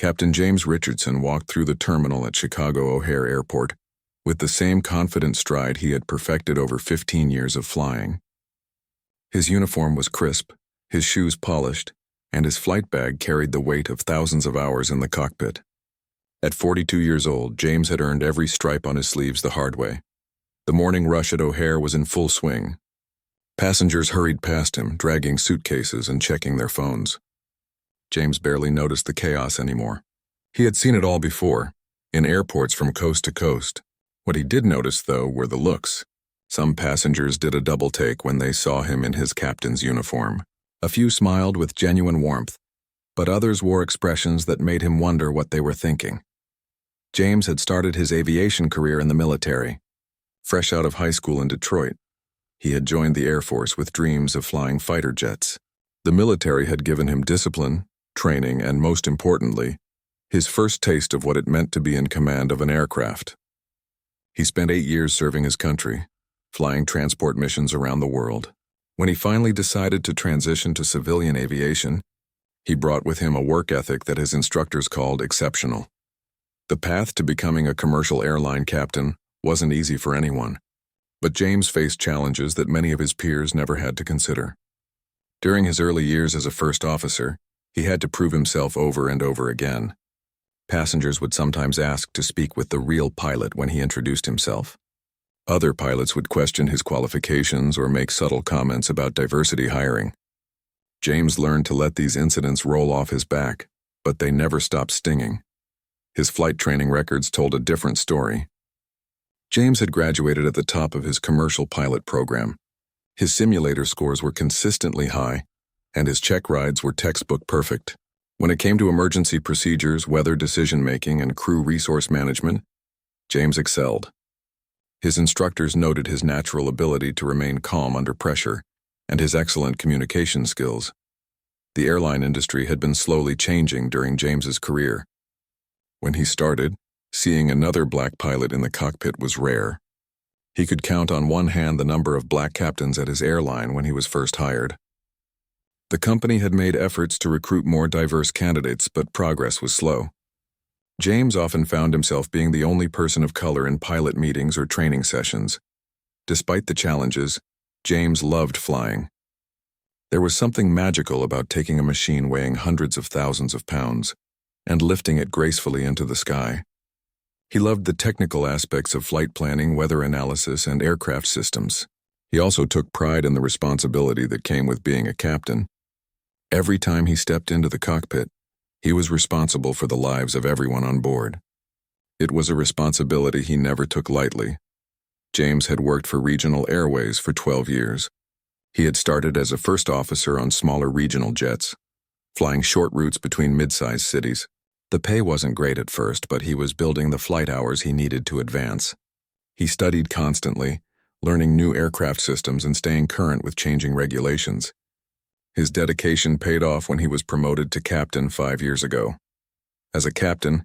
Captain James Richardson walked through the terminal at Chicago O'Hare Airport with the same confident stride he had perfected over 15 years of flying. His uniform was crisp, his shoes polished, and his flight bag carried the weight of thousands of hours in the cockpit. At 42 years old, James had earned every stripe on his sleeves the hard way. The morning rush at O'Hare was in full swing. Passengers hurried past him, dragging suitcases and checking their phones. James barely noticed the chaos anymore. He had seen it all before, in airports from coast to coast. What he did notice, though, were the looks. Some passengers did a double take when they saw him in his captain's uniform. A few smiled with genuine warmth, but others wore expressions that made him wonder what they were thinking. James had started his aviation career in the military. Fresh out of high school in Detroit, he had joined the Air Force with dreams of flying fighter jets. The military had given him discipline, training, and most importantly, his first taste of what it meant to be in command of an aircraft. He spent 8 years serving his country, flying transport missions around the world. When he finally decided to transition to civilian aviation, he brought with him a work ethic that his instructors called exceptional. The path to becoming a commercial airline captain wasn't easy for anyone, but James faced challenges that many of his peers never had to consider. During his early years as a first officer, he had to prove himself over and over again. Passengers would sometimes ask to speak with the real pilot when he introduced himself. Other pilots would question his qualifications or make subtle comments about diversity hiring. James learned to let these incidents roll off his back, but they never stopped stinging. His flight training records told a different story. James had graduated at the top of his commercial pilot program. His simulator scores were consistently high, and his check rides were textbook perfect. When it came to emergency procedures, weather decision-making, and crew resource management, James excelled. His instructors noted his natural ability to remain calm under pressure and his excellent communication skills. The airline industry had been slowly changing during James's career. When he started, seeing another black pilot in the cockpit was rare. He could count on one hand the number of black captains at his airline when he was first hired. The company had made efforts to recruit more diverse candidates, but progress was slow. James often found himself being the only person of color in pilot meetings or training sessions. Despite the challenges, James loved flying. There was something magical about taking a machine weighing hundreds of thousands of pounds and lifting it gracefully into the sky. He loved the technical aspects of flight planning, weather analysis, and aircraft systems. He also took pride in the responsibility that came with being a captain. Every time he stepped into the cockpit, he was responsible for the lives of everyone on board. It was a responsibility he never took lightly. James had worked for Regional Airways for 12 years. He had started as a first officer on smaller regional jets, flying short routes between mid-sized cities. The pay wasn't great at first, but he was building the flight hours he needed to advance. He studied constantly, learning new aircraft systems and staying current with changing regulations. His dedication paid off when he was promoted to captain 5 years ago. As a captain,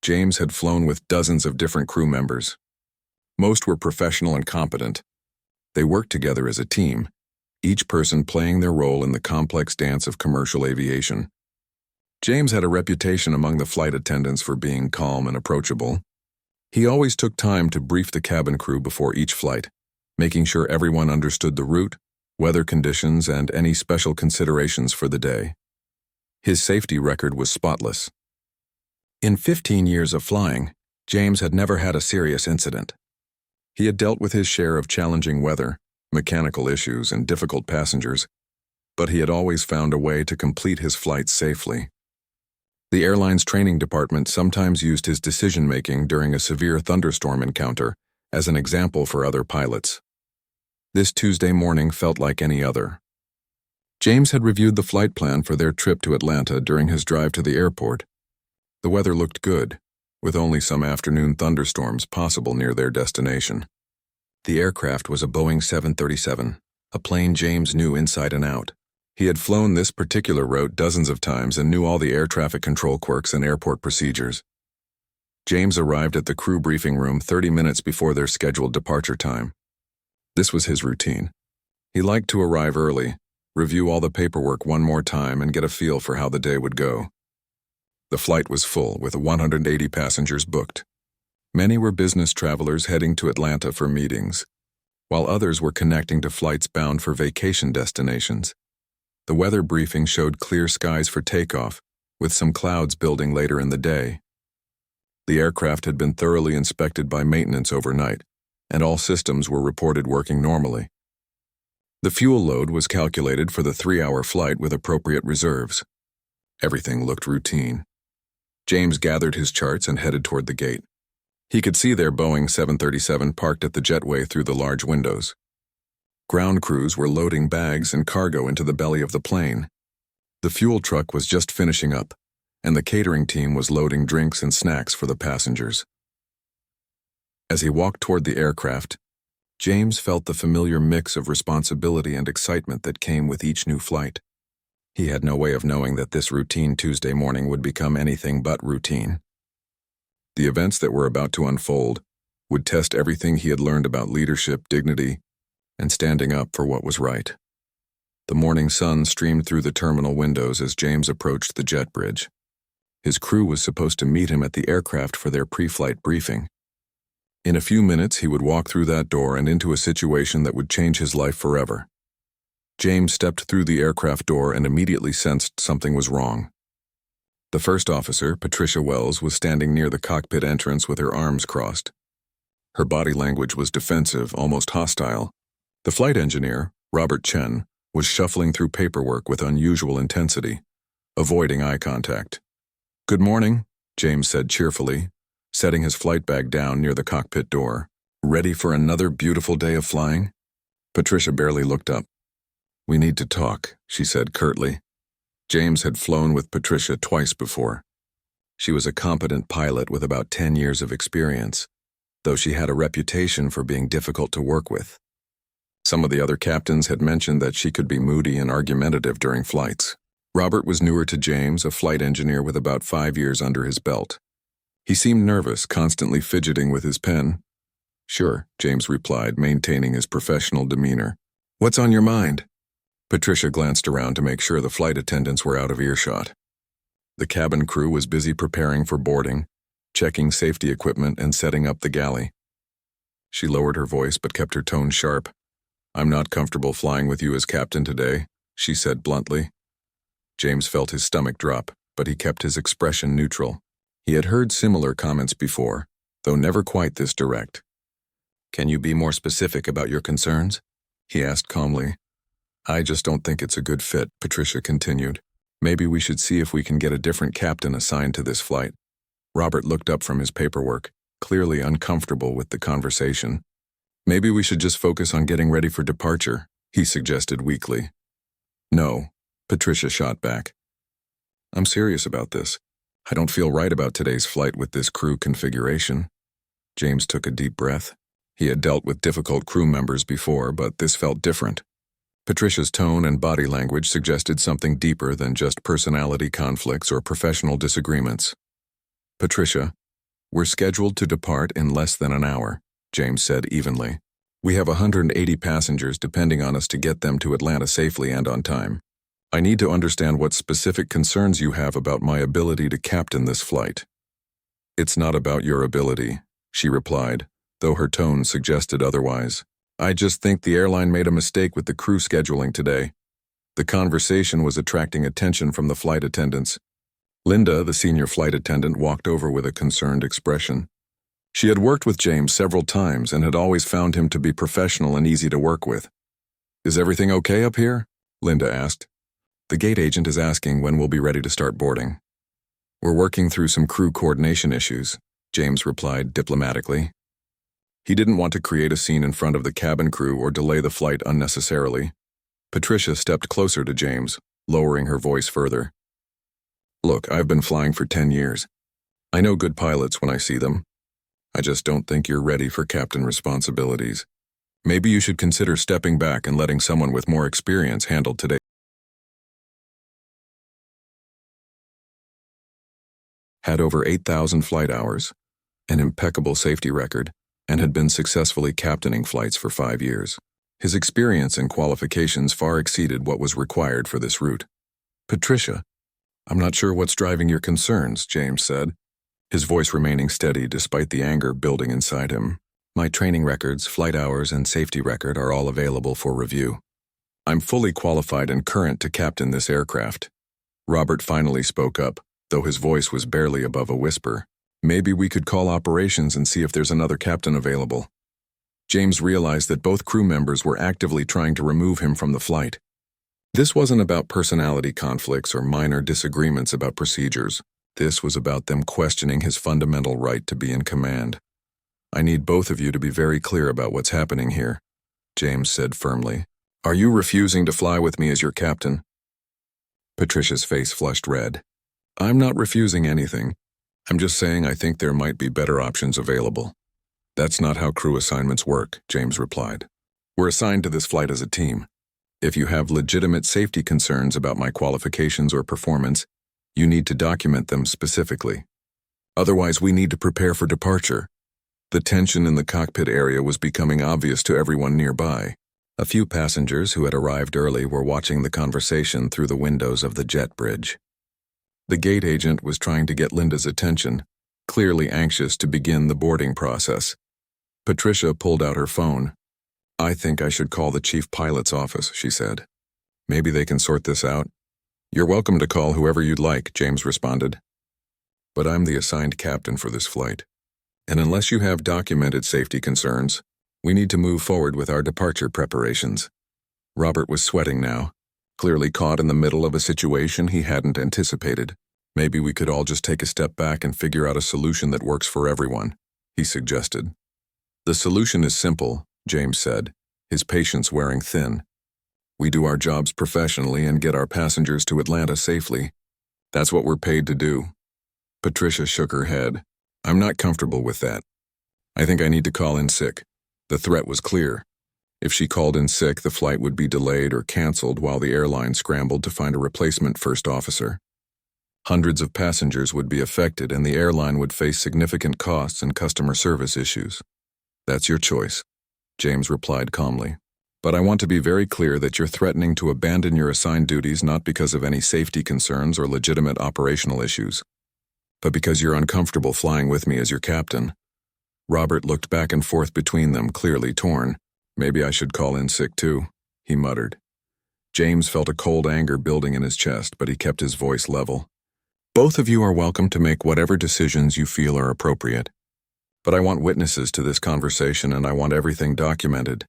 James had flown with dozens of different crew members. Most were professional and competent. They worked together as a team, each person playing their role in the complex dance of commercial aviation. James had a reputation among the flight attendants for being calm and approachable. He always took time to brief the cabin crew before each flight, making sure everyone understood the route, weather conditions, and any special considerations for the day. His safety record was spotless. In 15 years of flying, James had never had a serious incident. He had dealt with his share of challenging weather, mechanical issues, and difficult passengers, but he had always found a way to complete his flights safely. The airline's training department sometimes used his decision-making during a severe thunderstorm encounter as an example for other pilots. This Tuesday morning felt like any other. James had reviewed the flight plan for their trip to Atlanta during his drive to the airport. The weather looked good, with only some afternoon thunderstorms possible near their destination. The aircraft was a Boeing 737, a plane James knew inside and out. He had flown this particular route dozens of times and knew all the air traffic control quirks and airport procedures. James arrived at the crew briefing room 30 minutes before their scheduled departure time. This was his routine. He liked to arrive early, review all the paperwork one more time, and get a feel for how the day would go. The flight was full, with 180 passengers booked. Many were business travelers heading to Atlanta for meetings, while others were connecting to flights bound for vacation destinations. The weather briefing showed clear skies for takeoff, with some clouds building later in the day. The aircraft had been thoroughly inspected by maintenance overnight, and all systems were reported working normally. The fuel load was calculated for the 3-hour flight with appropriate reserves. Everything looked routine. James gathered his charts and headed toward the gate. He could see their Boeing 737 parked at the jetway through the large windows. Ground crews were loading bags and cargo into the belly of the plane. The fuel truck was just finishing up, and the catering team was loading drinks and snacks for the passengers. As he walked toward the aircraft, James felt the familiar mix of responsibility and excitement that came with each new flight. He had no way of knowing that this routine Tuesday morning would become anything but routine. The events that were about to unfold would test everything he had learned about leadership, dignity, and standing up for what was right. The morning sun streamed through the terminal windows as James approached the jet bridge. His crew was supposed to meet him at the aircraft for their pre-flight briefing. In a few minutes, he would walk through that door and into a situation that would change his life forever. James stepped through the aircraft door and immediately sensed something was wrong. The first officer, Patricia Wells, was standing near the cockpit entrance with her arms crossed. Her body language was defensive, almost hostile. The flight engineer, Robert Chen, was shuffling through paperwork with unusual intensity, avoiding eye contact. "Good morning," James said cheerfully, setting his flight bag down near the cockpit door. "Ready for another beautiful day of flying?" Patricia barely looked up. "We need to talk," she said curtly. James had flown with Patricia twice before. She was a competent pilot with about 10 years of experience, though she had a reputation for being difficult to work with. Some of the other captains had mentioned that she could be moody and argumentative during flights. Robert was newer to James, a flight engineer with about 5 years under his belt. He seemed nervous, constantly fidgeting with his pen. "Sure," James replied, maintaining his professional demeanor. "What's on your mind?" Patricia glanced around to make sure the flight attendants were out of earshot. The cabin crew was busy preparing for boarding, checking safety equipment and setting up the galley. She lowered her voice but kept her tone sharp. "I'm not comfortable flying with you as captain today," she said bluntly. James felt his stomach drop, but he kept his expression neutral. He had heard similar comments before, though never quite this direct. "Can you be more specific about your concerns?" he asked calmly. "I just don't think it's a good fit," Patricia continued. "Maybe we should see if we can get a different captain assigned to this flight." Robert looked up from his paperwork, clearly uncomfortable with the conversation. "Maybe we should just focus on getting ready for departure," he suggested weakly. "No," Patricia shot back. "I'm serious about this. I don't feel right about today's flight with this crew configuration." James took a deep breath. He had dealt with difficult crew members before, but this felt different. Patricia's tone and body language suggested something deeper than just personality conflicts or professional disagreements. "Patricia, we're scheduled to depart in less than an hour," James said evenly. "We have 180 passengers depending on us to get them to Atlanta safely and on time. I need to understand what specific concerns you have about my ability to captain this flight." "It's not about your ability," she replied, though her tone suggested otherwise. "I just think the airline made a mistake with the crew scheduling today." The conversation was attracting attention from the flight attendants. Linda, the senior flight attendant, walked over with a concerned expression. She had worked with James several times and had always found him to be professional and easy to work with. "Is everything okay up here?" Linda asked. "The gate agent is asking when we'll be ready to start boarding." "We're working through some crew coordination issues," James replied diplomatically. He didn't want to create a scene in front of the cabin crew or delay the flight unnecessarily. Patricia stepped closer to James, lowering her voice further. "Look, I've been flying for 10 years. I know good pilots when I see them. I just don't think you're ready for captain responsibilities. Maybe you should consider stepping back and letting someone with more experience handle today." Had over 8,000 flight hours, an impeccable safety record, and had been successfully captaining flights for 5 years. His experience and qualifications far exceeded what was required for this route. "Patricia, I'm not sure what's driving your concerns, James said, his voice remaining steady despite the anger building inside him. My training records, flight hours, and safety record are all available for review. I'm fully qualified and current to captain this aircraft. Robert finally spoke up, though his voice was barely above a whisper. Maybe we could call operations and see if there's another captain available. James realized that both crew members were actively trying to remove him from the flight. This wasn't about personality conflicts or minor disagreements about procedures. This was about them questioning his fundamental right to be in command. I need both of you to be very clear about what's happening here, James said firmly. Are you refusing to fly with me as your captain? Patricia's face flushed red. I'm not refusing anything. I'm just saying I think there might be better options available. That's not how crew assignments work, James replied. We're assigned to this flight as a team. If you have legitimate safety concerns about my qualifications or performance, you need to document them specifically. Otherwise, we need to prepare for departure. The tension in the cockpit area was becoming obvious to everyone nearby. A few passengers who had arrived early were watching the conversation through the windows of the jet bridge. The gate agent was trying to get Linda's attention, clearly anxious to begin the boarding process. Patricia pulled out her phone. I think I should call the chief pilot's office, she said. Maybe they can sort this out. You're welcome to call whoever you'd like, James responded. But I'm the assigned captain for this flight. And unless you have documented safety concerns, we need to move forward with our departure preparations. Robert was sweating now, clearly caught in the middle of a situation he hadn't anticipated. Maybe we could all just take a step back and figure out a solution that works for everyone, he suggested. The solution is simple, James said, his patience wearing thin. We do our jobs professionally and get our passengers to Atlanta safely. That's what we're paid to do. Patricia shook her head. I'm not comfortable with that. I think I need to call in sick. The threat was clear. If she called in sick, the flight would be delayed or canceled while the airline scrambled to find a replacement first officer. Hundreds of passengers would be affected and the airline would face significant costs and customer service issues. That's your choice, James replied calmly. But I want to be very clear that you're threatening to abandon your assigned duties not because of any safety concerns or legitimate operational issues, but because you're uncomfortable flying with me as your captain. Robert looked back and forth between them, clearly torn. Maybe I should call in sick too, he muttered. James felt a cold anger building in his chest, but he kept his voice level. Both of you are welcome to make whatever decisions you feel are appropriate. But I want witnesses to this conversation and I want everything documented.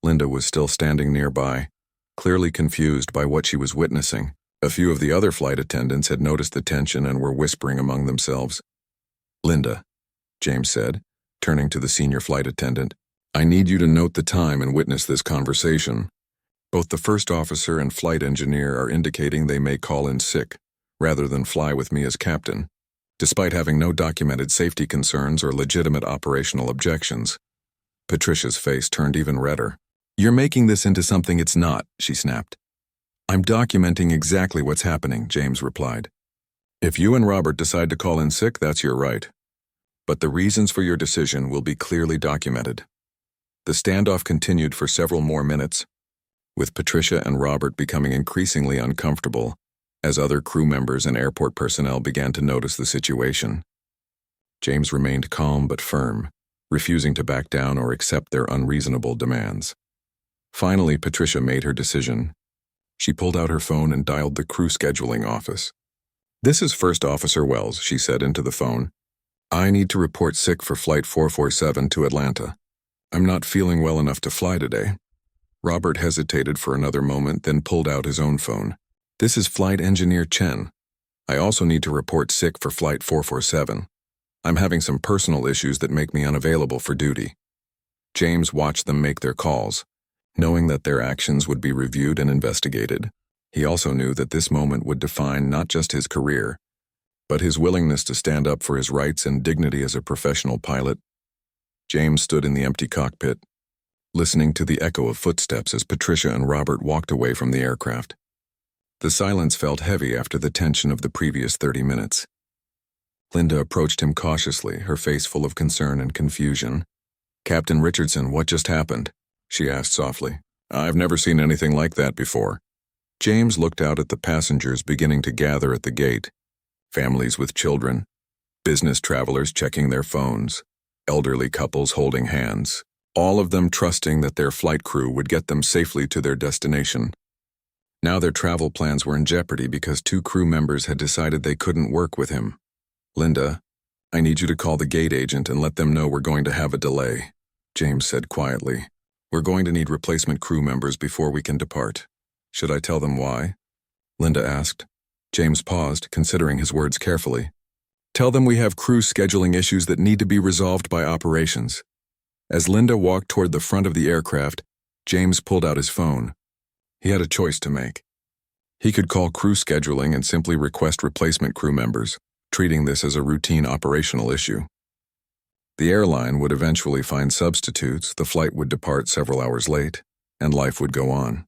Linda was still standing nearby, clearly confused by what she was witnessing. A few of the other flight attendants had noticed the tension and were whispering among themselves. Linda, James said, turning to the senior flight attendant, I need you to note the time and witness this conversation. Both the first officer and flight engineer are indicating they may call in sick, rather than fly with me as captain, despite having no documented safety concerns or legitimate operational objections. Patricia's face turned even redder. You're making this into something it's not, she snapped. I'm documenting exactly what's happening, James replied. If you and Robert decide to call in sick, that's your right. But the reasons for your decision will be clearly documented. The standoff continued for several more minutes, with Patricia and Robert becoming increasingly uncomfortable as other crew members and airport personnel began to notice the situation. James remained calm but firm, refusing to back down or accept their unreasonable demands. Finally, Patricia made her decision. She pulled out her phone and dialed the crew scheduling office. This is First Officer Wells, she said into the phone. I need to report sick for Flight 447 to Atlanta. I'm not feeling well enough to fly today. Robert hesitated for another moment, then pulled out his own phone. This is Flight Engineer Chen. I also need to report sick for Flight 447. I'm having some personal issues that make me unavailable for duty. James watched them make their calls, knowing that their actions would be reviewed and investigated. He also knew that this moment would define not just his career, but his willingness to stand up for his rights and dignity as a professional pilot. James stood in the empty cockpit, listening to the echo of footsteps as Patricia and Robert walked away from the aircraft. The silence felt heavy after the tension of the previous 30 minutes. Linda approached him cautiously, her face full of concern and confusion. Captain Richardson, what just happened? She asked softly. I've never seen anything like that before. James looked out at the passengers beginning to gather at the gate. Families with children, business travelers checking their phones, elderly couples holding hands, all of them trusting that their flight crew would get them safely to their destination. Now their travel plans were in jeopardy because 2 crew members had decided they couldn't work with him. "Linda, I need you to call the gate agent and let them know we're going to have a delay," James said quietly. "We're going to need replacement crew members before we can depart." "Should I tell them why?" Linda asked. James paused, considering his words carefully. "Tell them we have crew scheduling issues that need to be resolved by operations." As Linda walked toward the front of the aircraft, James pulled out his phone. He had a choice to make. He could call crew scheduling and simply request replacement crew members, treating this as a routine operational issue. The airline would eventually find substitutes, the flight would depart several hours late, and life would go on.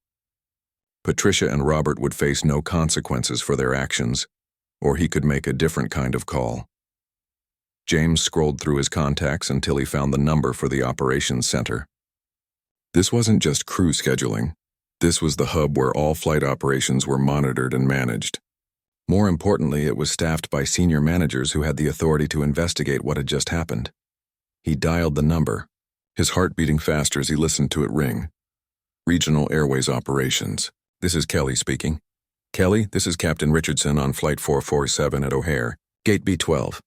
Patricia and Robert would face no consequences for their actions, or he could make a different kind of call. James scrolled through his contacts until he found the number for the operations center. This wasn't just crew scheduling. This was the hub where all flight operations were monitored and managed. More importantly, it was staffed by senior managers who had the authority to investigate what had just happened. He dialed the number, his heart beating faster as he listened to it ring. "Regional Airways Operations. This is Kelly speaking. Kelly, this is Captain Richardson on Flight 447 at O'Hare, Gate B12.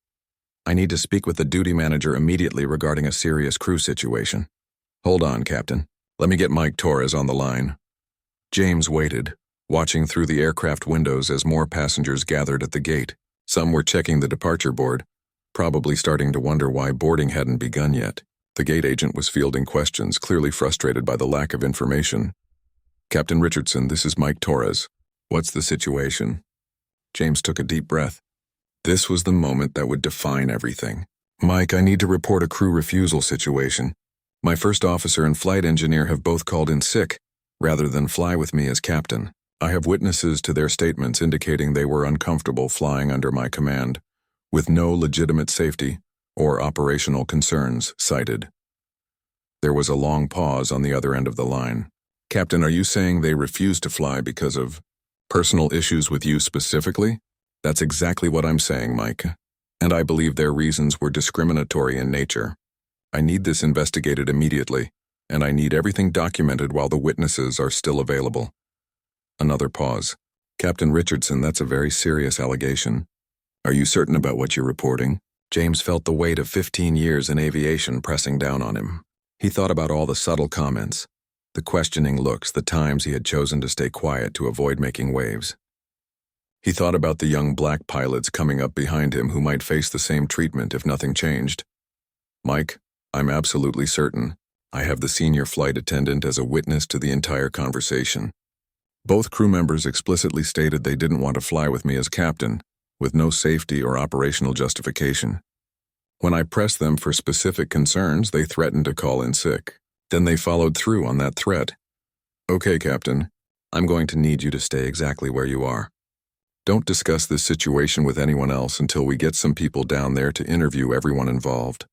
I need to speak with the duty manager immediately regarding a serious crew situation." "Hold on, Captain. Let me get Mike Torres on the line." James waited, watching through the aircraft windows as more passengers gathered at the gate. Some were checking the departure board, probably starting to wonder why boarding hadn't begun yet. The gate agent was fielding questions, clearly frustrated by the lack of information. "Captain Richardson, this is Mike Torres. What's the situation?" James took a deep breath. This was the moment that would define everything. "Mike, I need to report a crew refusal situation. My first officer and flight engineer have both called in sick, rather than fly with me as captain. I have witnesses to their statements indicating they were uncomfortable flying under my command, with no legitimate safety or operational concerns cited." There was a long pause on the other end of the line. "Captain, are you saying they refused to fly because of personal issues with you specifically?" "That's exactly what I'm saying, Mike. And I believe their reasons were discriminatory in nature. I need this investigated immediately, and I need everything documented while the witnesses are still available." Another pause. "Captain Richardson, that's a very serious allegation. Are you certain about what you're reporting?" James felt the weight of 15 years in aviation pressing down on him. He thought about all the subtle comments, the questioning looks, the times he had chosen to stay quiet to avoid making waves. He thought about the young black pilots coming up behind him who might face the same treatment if nothing changed. "Mike, I'm absolutely certain. I have the senior flight attendant as a witness to the entire conversation. Both crew members explicitly stated they didn't want to fly with me as captain, with no safety or operational justification. When I pressed them for specific concerns, they threatened to call in sick. Then they followed through on that threat. Okay, Captain, I'm going to need you to stay exactly where you are. Don't discuss this situation with anyone else until we get some people down there to interview everyone involved.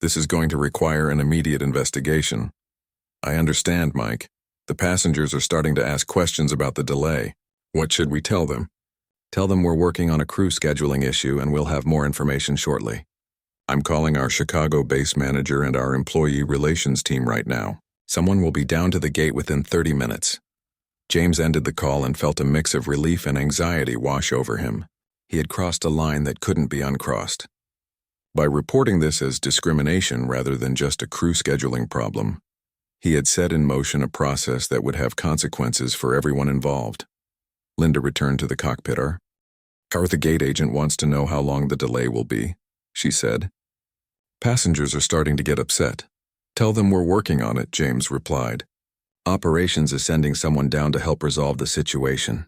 This is going to require an immediate investigation. I understand, Mike. The passengers are starting to ask questions about the delay. What should we tell them? Tell them we're working on a crew scheduling issue and we'll have more information shortly. I'm calling our Chicago base manager and our employee relations team right now. Someone will be down to the gate within 30 minutes. James ended the call and felt a mix of relief and anxiety wash over him. He had crossed a line that couldn't be uncrossed. By reporting this as discrimination rather than just a crew scheduling problem, he had set in motion a process that would have consequences for everyone involved. Linda returned to the cockpit. Our gate agent wants to know how long the delay will be, she said. Passengers are starting to get upset. Tell them we're working on it, James replied. Operations is sending someone down to help resolve the situation.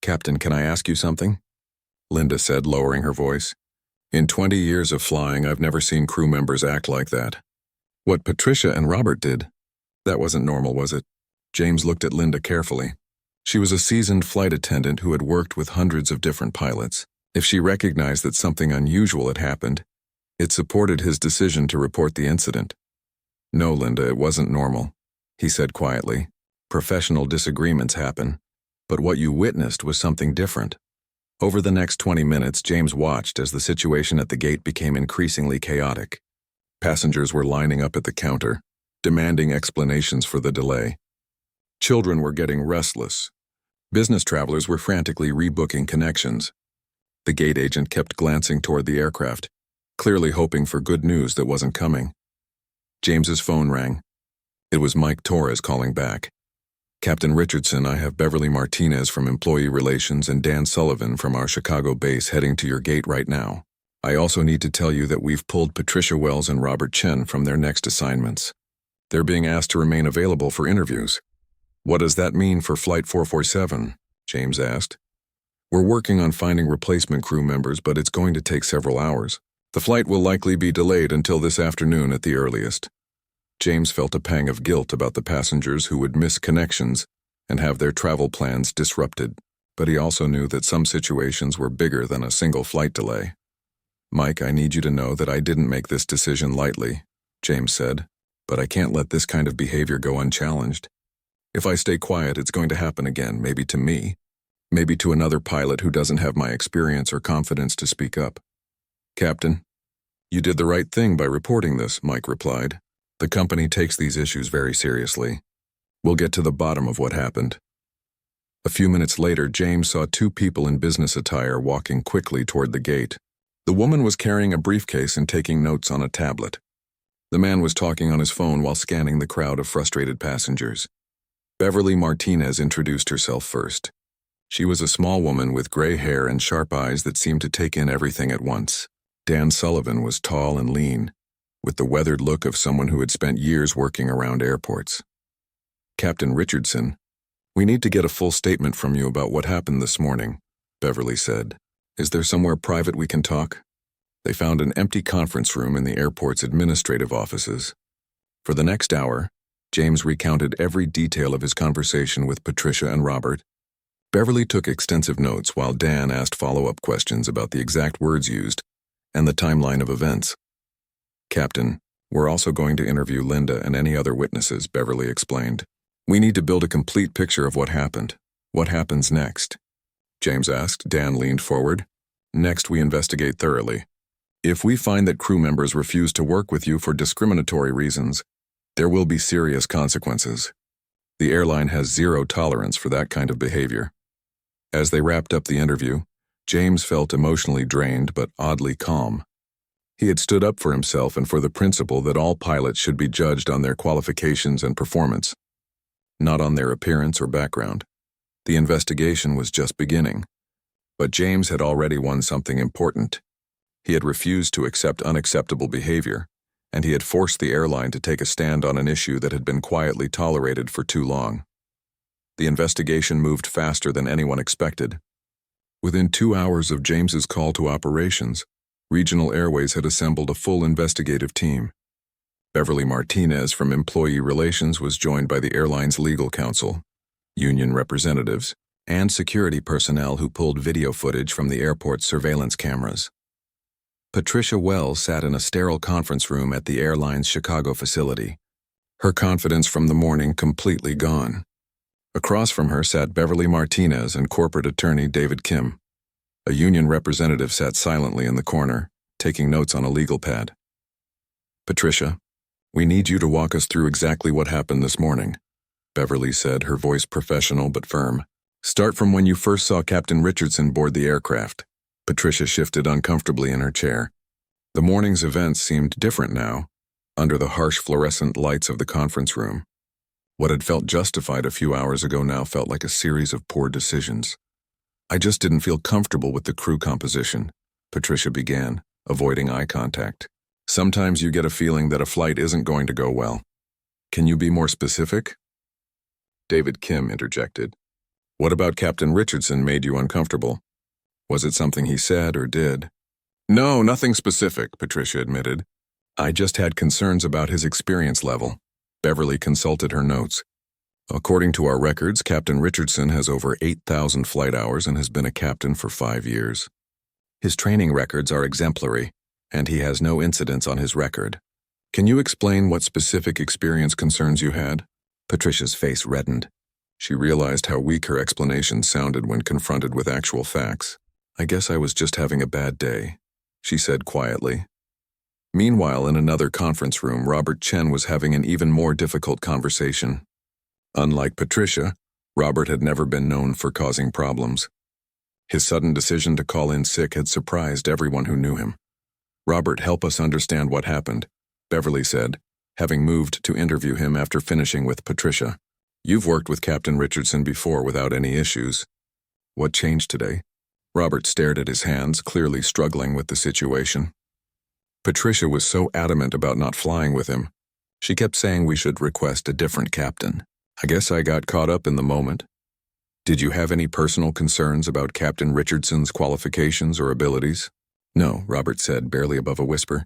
Captain, can I ask you something? Linda said, lowering her voice. In 20 years of flying, I've never seen crew members act like that. What Patricia and Robert did, that wasn't normal, was it? James looked at Linda carefully. She was a seasoned flight attendant who had worked with hundreds of different pilots. If she recognized that something unusual had happened, it supported his decision to report the incident. No, Linda, it wasn't normal, he said quietly. Professional disagreements happen, But what you witnessed was something different. Over the next 20 minutes, James watched as the situation at the gate became increasingly chaotic. Passengers were lining up at the counter, demanding explanations for the delay. Children were getting restless. Business travelers were frantically rebooking connections. The gate agent kept glancing toward the aircraft, clearly hoping for good news that wasn't coming. James's phone rang. It was Mike Torres calling back. "Captain Richardson, I have Beverly Martinez from Employee Relations and Dan Sullivan from our Chicago base heading to your gate right now. I also need to tell you that we've pulled Patricia Wells and Robert Chen from their next assignments. They're being asked to remain available for interviews." "What does that mean for Flight 447? James asked. "We're working on finding replacement crew members, but it's going to take several hours. The flight will likely be delayed until this afternoon at the earliest." James felt a pang of guilt about the passengers who would miss connections and have their travel plans disrupted, but he also knew that some situations were bigger than a single flight delay. "Mike, I need you to know that I didn't make this decision lightly," James said, "but I can't let this kind of behavior go unchallenged. If I stay quiet, it's going to happen again, maybe to me, maybe to another pilot who doesn't have my experience or confidence to speak up." "Captain, you did the right thing by reporting this," Mike replied. "The company takes these issues very seriously. We'll get to the bottom of what happened." A few minutes later, James saw two people in business attire walking quickly toward the gate. The woman was carrying a briefcase and taking notes on a tablet. The man was talking on his phone while scanning the crowd of frustrated passengers. Beverly Martinez introduced herself first. She was a small woman with gray hair and sharp eyes that seemed to take in everything at once. Dan Sullivan was tall and lean, with the weathered look of someone who had spent years working around airports. "Captain Richardson, we need to get a full statement from you about what happened this morning," Beverly said. "Is there somewhere private we can talk?" They found an empty conference room in the airport's administrative offices. For the next hour, James recounted every detail of his conversation with Patricia and Robert. Beverly took extensive notes while Dan asked follow-up questions about the exact words used and the timeline of events. "Captain, we're also going to interview Linda and any other witnesses," Beverly explained. "We need to build a complete picture of what happened. What happens next?" James asked. Dan leaned forward. "Next, we investigate thoroughly. If we find that crew members refuse to work with you for discriminatory reasons, there will be serious consequences. The airline has zero tolerance for that kind of behavior." As they wrapped up the interview, James felt emotionally drained but oddly calm. He had stood up for himself and for the principle that all pilots should be judged on their qualifications and performance, not on their appearance or background. The investigation was just beginning. But James had already won something important. He had refused to accept unacceptable behavior, and he had forced the airline to take a stand on an issue that had been quietly tolerated for too long. The investigation moved faster than anyone expected. Within 2 hours of James's call to operations, Regional Airways had assembled a full investigative team. Beverly Martinez from Employee Relations was joined by the airline's legal counsel, union representatives, and security personnel who pulled video footage from the airport's surveillance cameras. Patricia Wells sat in a sterile conference room at the airline's Chicago facility, her confidence from the morning completely gone. Across from her sat Beverly Martinez and corporate attorney David Kim. A union representative sat silently in the corner, taking notes on a legal pad. "Patricia, we need you to walk us through exactly what happened this morning," Beverly said, her voice professional but firm. "Start from when you first saw Captain Richardson board the aircraft." Patricia shifted uncomfortably in her chair. The morning's events seemed different now, under the harsh fluorescent lights of the conference room. What had felt justified a few hours ago now felt like a series of poor decisions. "I just didn't feel comfortable with the crew composition," Patricia began, avoiding eye contact. "Sometimes you get a feeling that a flight isn't going to go well. Can you be more specific?" David Kim interjected. "What about Captain Richardson made you uncomfortable? Was it something he said or did?" "No, nothing specific," Patricia admitted. "I just had concerns about his experience level." Beverly consulted her notes. "According to our records, Captain Richardson has over 8,000 flight hours and has been a captain for 5 years. His training records are exemplary, and he has no incidents on his record. Can you explain what specific experience concerns you had?" Patricia's face reddened. She realized how weak her explanation sounded when confronted with actual facts. "I guess I was just having a bad day," she said quietly. Meanwhile, in another conference room, Robert Chen was having an even more difficult conversation. Unlike Patricia, Robert had never been known for causing problems. His sudden decision to call in sick had surprised everyone who knew him. "Robert, help us understand what happened," Beverly said, having moved to interview him after finishing with Patricia. "You've worked with Captain Richardson before without any issues. What changed today?" Robert stared at his hands, clearly struggling with the situation. Patricia was so adamant about not flying with him. She kept saying we should request a different captain. "I guess I got caught up in the moment." "Did you have any personal concerns about Captain Richardson's qualifications or abilities?" "No," Robert said, barely above a whisper.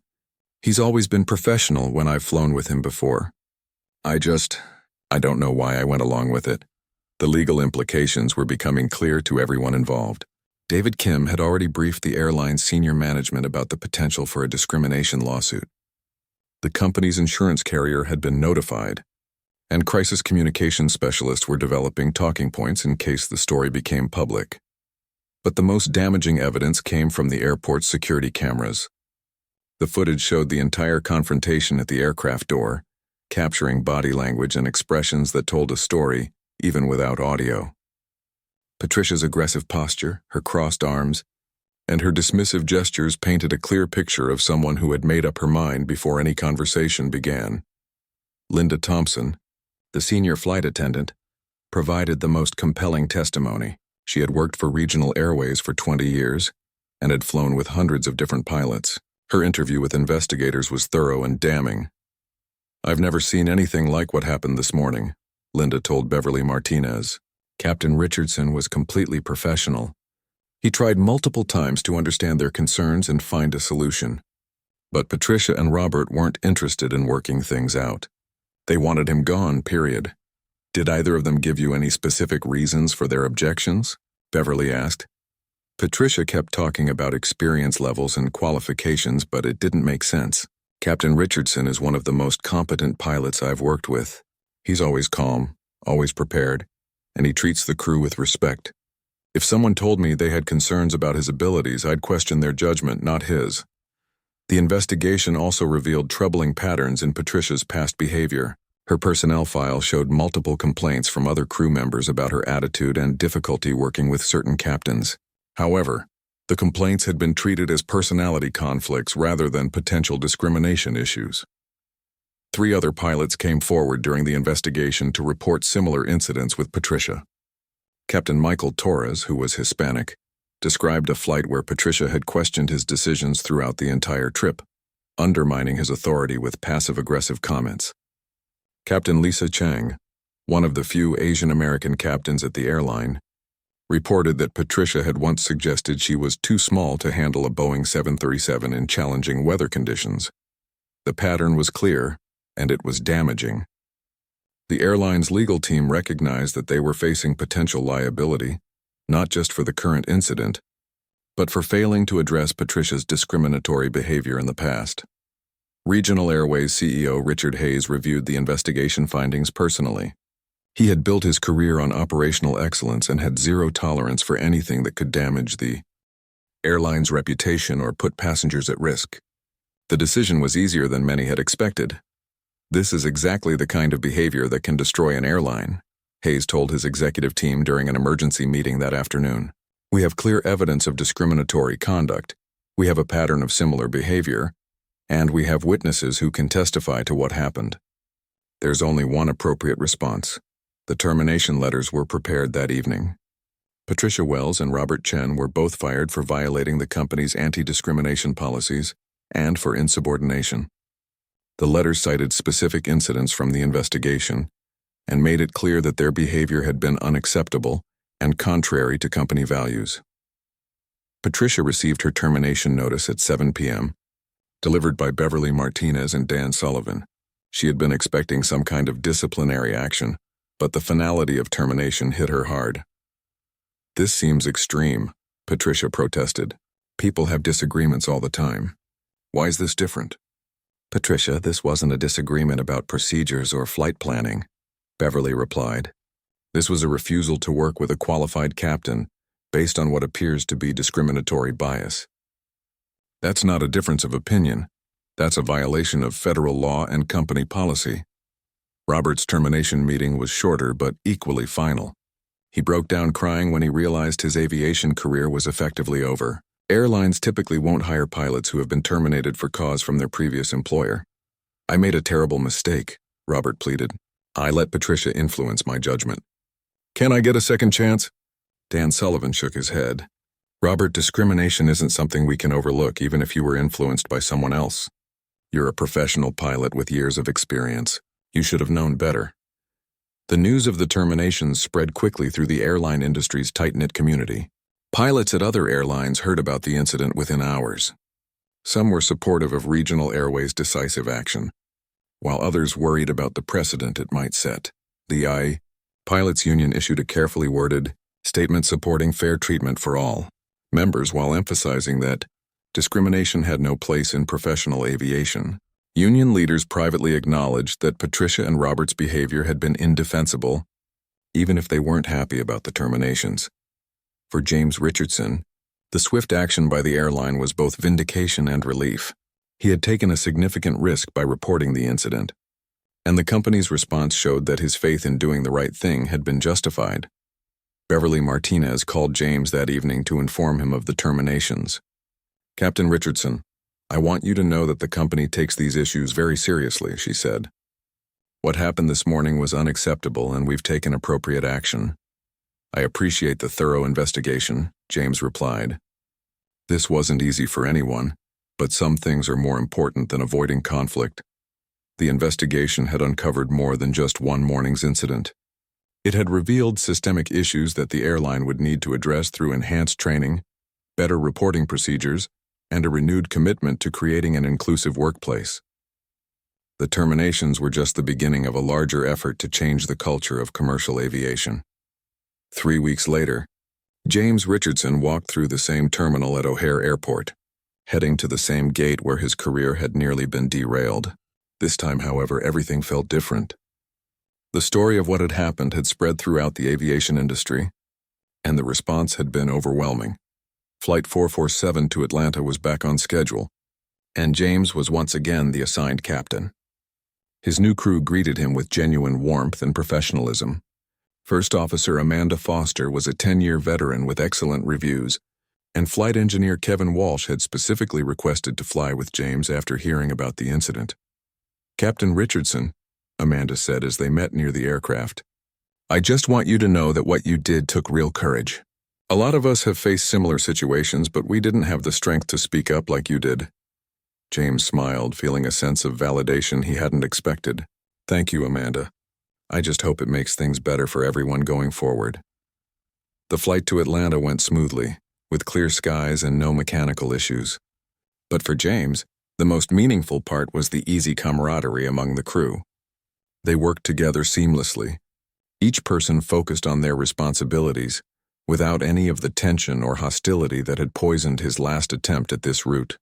"He's always been professional when I've flown with him before. I don't know why I went along with it." The legal implications were becoming clear to everyone involved. David Kim had already briefed the airline's senior management about the potential for a discrimination lawsuit. The company's insurance carrier had been notified, and crisis communications specialists were developing talking points in case the story became public. But the most damaging evidence came from the airport's security cameras. The footage showed the entire confrontation at the aircraft door, capturing body language and expressions that told a story, even without audio. Patricia's aggressive posture, her crossed arms, and her dismissive gestures painted a clear picture of someone who had made up her mind before any conversation began. Linda Thompson, the senior flight attendant, provided the most compelling testimony. She had worked for Regional Airways for 20 years and had flown with hundreds of different pilots. Her interview with investigators was thorough and damning. "I've never seen anything like what happened this morning," Linda told Beverly Martinez. "Captain Richardson was completely professional. He tried multiple times to understand their concerns and find a solution. But Patricia and Robert weren't interested in working things out. They wanted him gone, period." "Did either of them give you any specific reasons for their objections?" Beverly asked. Patricia kept talking about experience levels and qualifications, but it didn't make sense. "Captain Richardson is one of the most competent pilots I've worked with. He's always calm, always prepared, and he treats the crew with respect. If someone told me they had concerns about his abilities, I'd question their judgment, not his." The investigation also revealed troubling patterns in Patricia's past behavior. Her personnel file showed multiple complaints from other crew members about her attitude and difficulty working with certain captains. However, the complaints had been treated as personality conflicts rather than potential discrimination issues. 3 other pilots came forward during the investigation to report similar incidents with Patricia. Captain Michael Torres, who was Hispanic, described a flight where Patricia had questioned his decisions throughout the entire trip, undermining his authority with passive-aggressive comments. Captain Lisa Chang, one of the few Asian American captains at the airline, reported that Patricia had once suggested she was too small to handle a Boeing 737 in challenging weather conditions. The pattern was clear, and it was damaging. The airline's legal team recognized that they were facing potential liability, not just for the current incident, but for failing to address Patricia's discriminatory behavior in the past. Regional Airways CEO Richard Hayes reviewed the investigation findings personally. He had built his career on operational excellence and had zero tolerance for anything that could damage the airline's reputation or put passengers at risk. The decision was easier than many had expected. "This is exactly the kind of behavior that can destroy an airline," Hayes told his executive team during an emergency meeting that afternoon. "We have clear evidence of discriminatory conduct, we have a pattern of similar behavior, and we have witnesses who can testify to what happened. There's only one appropriate response." The termination letters were prepared that evening. Patricia Wells and Robert Chen were both fired for violating the company's anti-discrimination policies and for insubordination. The letters cited specific incidents from the investigation and made it clear that their behavior had been unacceptable and contrary to company values. Patricia received her termination notice at 7 p.m., delivered by Beverly Martinez and Dan Sullivan. She had been expecting some kind of disciplinary action, but the finality of termination hit her hard. "This seems extreme," Patricia protested. "People have disagreements all the time. Why is this different?" "Patricia, this wasn't a disagreement about procedures or flight planning," Beverly replied. This was a refusal to work with a qualified captain based on what appears to be discriminatory bias. That's not a difference of opinion. That's a violation of federal law and company policy. Robert's termination meeting was shorter but equally final. He broke down crying when he realized his aviation career was effectively over. Airlines typically won't hire pilots who have been terminated for cause from their previous employer. "I made a terrible mistake," Robert pleaded. "I let Patricia influence my judgment." "Can I get a second chance?" Dan Sullivan shook his head. "Robert, discrimination isn't something we can overlook even if you were influenced by someone else. You're a professional pilot with years of experience. You should have known better." The news of the terminations spread quickly through the airline industry's tight-knit community. Pilots at other airlines heard about the incident within hours. Some were supportive of Regional Airways' decisive action, while others worried about the precedent it might set. The Pilots Union issued a carefully worded statement supporting fair treatment for all members while emphasizing that discrimination had no place in professional aviation. Union leaders privately acknowledged that Patricia and Robert's behavior had been indefensible, even if they weren't happy about the terminations. For James Richardson, the swift action by the airline was both vindication and relief. He had taken a significant risk by reporting the incident, and the company's response showed that his faith in doing the right thing had been justified. Beverly Martinez called James that evening to inform him of the terminations. "Captain Richardson, I want you to know that the company takes these issues very seriously," she said. "What happened this morning was unacceptable and we've taken appropriate action." "I appreciate the thorough investigation," James replied. "This wasn't easy for anyone, but some things are more important than avoiding conflict." The investigation had uncovered more than just one morning's incident. It had revealed systemic issues that the airline would need to address through enhanced training, better reporting procedures, and a renewed commitment to creating an inclusive workplace. The terminations were just the beginning of a larger effort to change the culture of commercial aviation. 3 weeks later, James Richardson walked through the same terminal at O'Hare Airport, heading to the same gate where his career had nearly been derailed. This time, however, everything felt different. The story of what had happened had spread throughout the aviation industry, and the response had been overwhelming. Flight 447 to Atlanta was back on schedule, and James was once again the assigned captain. His new crew greeted him with genuine warmth and professionalism. First Officer Amanda Foster was a 10-year veteran with excellent reviews, and Flight Engineer Kevin Walsh had specifically requested to fly with James after hearing about the incident. "Captain Richardson," Amanda said as they met near the aircraft, "I just want you to know that what you did took real courage. A lot of us have faced similar situations, but we didn't have the strength to speak up like you did." James smiled, feeling a sense of validation he hadn't expected. "Thank you, Amanda. I just hope it makes things better for everyone going forward." The flight to Atlanta went smoothly, with clear skies and no mechanical issues. But for James, the most meaningful part was the easy camaraderie among the crew. They worked together seamlessly, each person focused on their responsibilities, without any of the tension or hostility that had poisoned his last attempt at this route.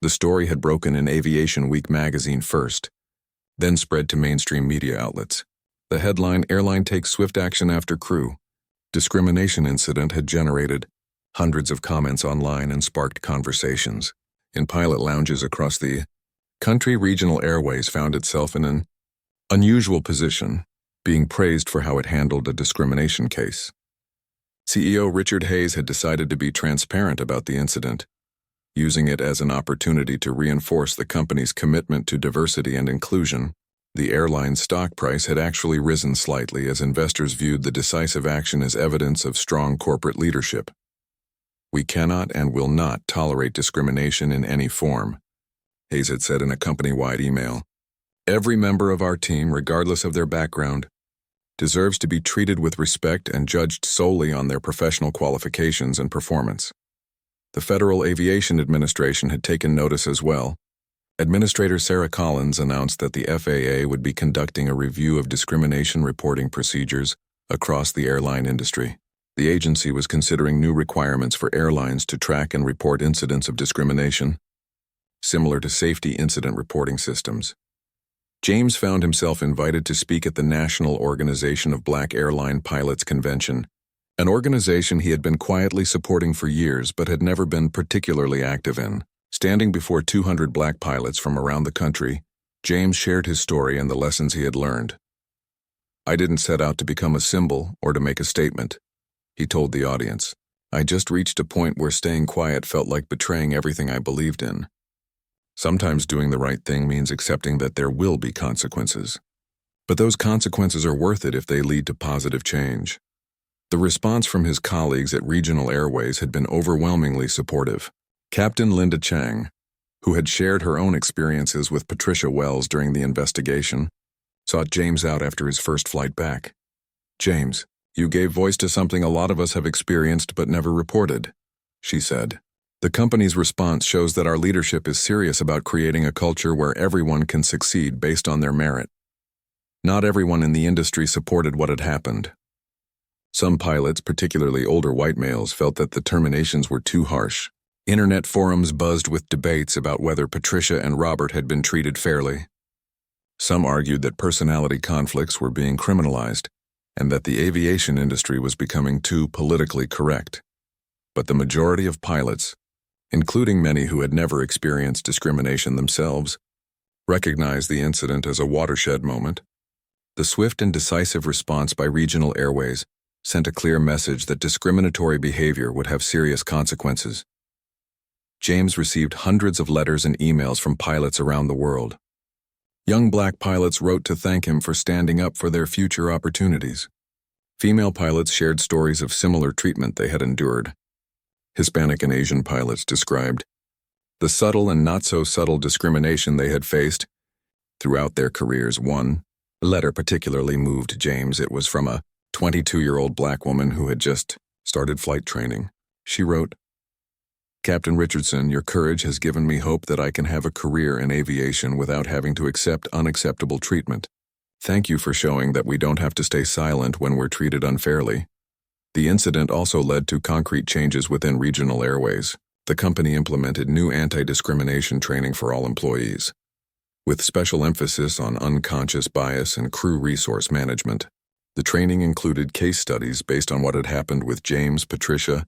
The story had broken in Aviation Week magazine first, then spread to mainstream media outlets. The headline, "Airline Takes Swift Action After Crew Discrimination Incident," had generated hundreds of comments online and sparked conversations. In pilot lounges across the country, Regional Airways found itself in an unusual position, being praised for how it handled a discrimination case. CEO Richard Hayes had decided to be transparent about the incident, using it as an opportunity to reinforce the company's commitment to diversity and inclusion. The airline's stock price had actually risen slightly as investors viewed the decisive action as evidence of strong corporate leadership. "We cannot and will not tolerate discrimination in any form," Hayes had said in a company-wide email. "Every member of our team, regardless of their background, deserves to be treated with respect and judged solely on their professional qualifications and performance." The Federal Aviation Administration had taken notice as well. Administrator Sarah Collins announced that the FAA would be conducting a review of discrimination reporting procedures across the airline industry. The agency was considering new requirements for airlines to track and report incidents of discrimination, similar to safety incident reporting systems. James found himself invited to speak at the National Organization of Black Airline Pilots Convention, an organization he had been quietly supporting for years but had never been particularly active in. Standing before 200 black pilots from around the country, James shared his story and the lessons he had learned. "I didn't set out to become a symbol or to make a statement," he told the audience. "I just reached a point where staying quiet felt like betraying everything I believed in. Sometimes doing the right thing means accepting that there will be consequences. But those consequences are worth it if they lead to positive change." The response from his colleagues at Regional Airways had been overwhelmingly supportive. Captain Linda Chang, who had shared her own experiences with Patricia Wells during the investigation, sought James out after his first flight back. "James, you gave voice to something a lot of us have experienced but never reported," she said. "The company's response shows that our leadership is serious about creating a culture where everyone can succeed based on their merit. Not everyone in the industry supported what had happened. Some pilots, particularly older white males, felt that the terminations were too harsh. Internet forums buzzed with debates about whether Patricia and Robert had been treated fairly. Some argued that personality conflicts were being criminalized and that the aviation industry was becoming too politically correct. But the majority of pilots, including many who had never experienced discrimination themselves, recognized the incident as a watershed moment. The swift and decisive response by Regional Airways sent a clear message that discriminatory behavior would have serious consequences. James received hundreds of letters and emails from pilots around the world. Young black pilots wrote to thank him for standing up for their future opportunities. Female pilots shared stories of similar treatment they had endured. Hispanic and Asian pilots described the subtle and not-so-subtle discrimination they had faced throughout their careers. One letter particularly moved James. It was from a 22-year-old black woman who had just started flight training. She wrote, "Captain Richardson, your courage has given me hope that I can have a career in aviation without having to accept unacceptable treatment. Thank you for showing that we don't have to stay silent when we're treated unfairly." The incident also led to concrete changes within Regional Airways. The company implemented new anti-discrimination training for all employees, with special emphasis on unconscious bias and crew resource management. The training included case studies based on what had happened with James, Patricia,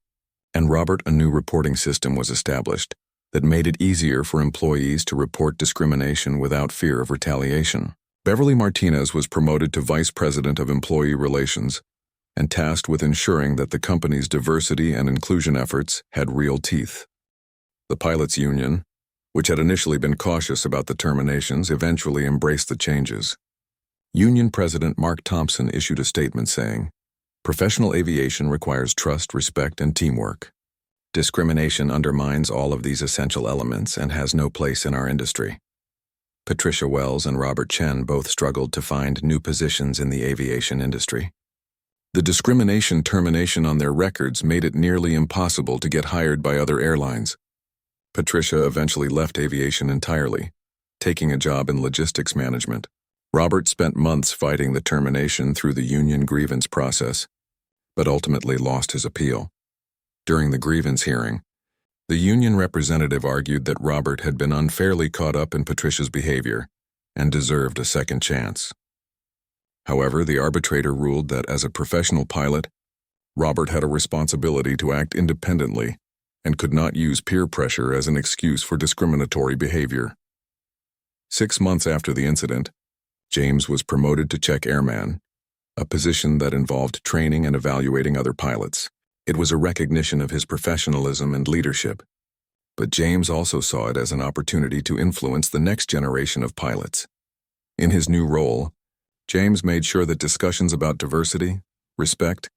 and Robert. A new reporting system was established that made it easier for employees to report discrimination without fear of retaliation. Beverly Martinez was promoted to Vice President of Employee Relations and tasked with ensuring that the company's diversity and inclusion efforts had real teeth. The pilots' union, which had initially been cautious about the terminations, eventually embraced the changes. Union President Mark Thompson issued a statement saying, "Professional aviation requires trust, respect, and teamwork. Discrimination undermines all of these essential elements and has no place in our industry." Patricia Wells and Robert Chen both struggled to find new positions in the aviation industry. The discrimination termination on their records made it nearly impossible to get hired by other airlines. Patricia eventually left aviation entirely, taking a job in logistics management. Robert spent months fighting the termination through the union grievance process, but ultimately lost his appeal. During the grievance hearing, the union representative argued that Robert had been unfairly caught up in Patricia's behavior and deserved a second chance. However, the arbitrator ruled that as a professional pilot, Robert had a responsibility to act independently and could not use peer pressure as an excuse for discriminatory behavior. 6 months after the incident, James was promoted to check airman, a position that involved training and evaluating other pilots. It was a recognition of his professionalism and leadership, but James also saw it as an opportunity to influence the next generation of pilots. In his new role, James made sure that discussions about diversity, respect,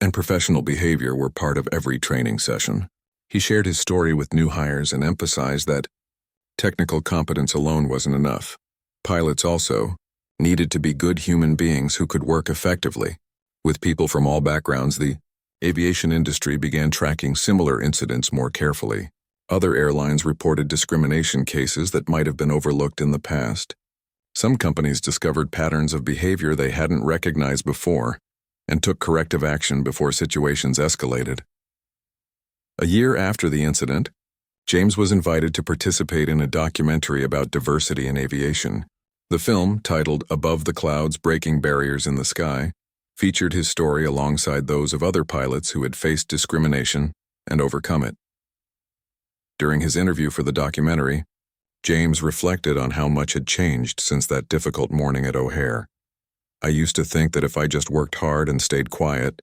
and professional behavior were part of every training session. He shared his story with new hires and emphasized that technical competence alone wasn't enough. Pilots also needed to be good human beings who could work effectively with people from all backgrounds. The aviation industry began tracking similar incidents more carefully. Other airlines reported discrimination cases that might have been overlooked in the past. Some companies discovered patterns of behavior they hadn't recognized before and took corrective action before situations escalated. A year after the incident, James was invited to participate in a documentary about diversity in aviation. The film, titled Above the Clouds: Breaking Barriers in the Sky, featured his story alongside those of other pilots who had faced discrimination and overcome it. During his interview for the documentary, James reflected on how much had changed since that difficult morning at O'Hare. "I used to think that if I just worked hard and stayed quiet,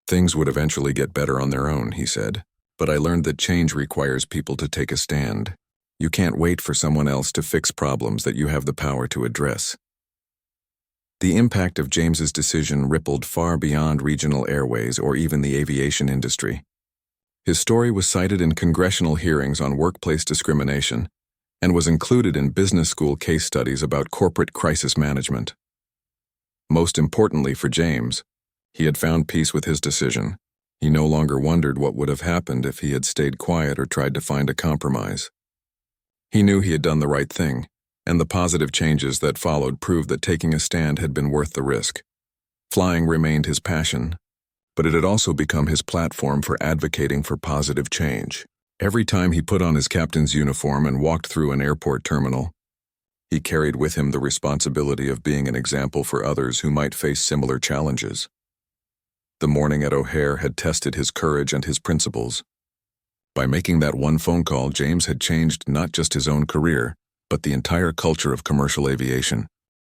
things would eventually get better on their own," he said. "But I learned that change requires people to take a stand. You can't wait for someone else to fix problems that you have the power to address." The impact of James's decision rippled far beyond regional airways or even the aviation industry. His story was cited in congressional hearings on workplace discrimination and was included in business school case studies about corporate crisis management. Most importantly for James, he had found peace with his decision. He no longer wondered what would have happened if he had stayed quiet or tried to find a compromise. He knew he had done the right thing, and the positive changes that followed proved that taking a stand had been worth the risk. Flying remained his passion, but it had also become his platform for advocating for positive change. Every time he put on his captain's uniform and walked through an airport terminal, he carried with him the responsibility of being an example for others who might face similar challenges. The morning at O'Hare had tested his courage and his principles. By making that one phone call, James had changed not just his own career, but the entire culture of commercial aviation.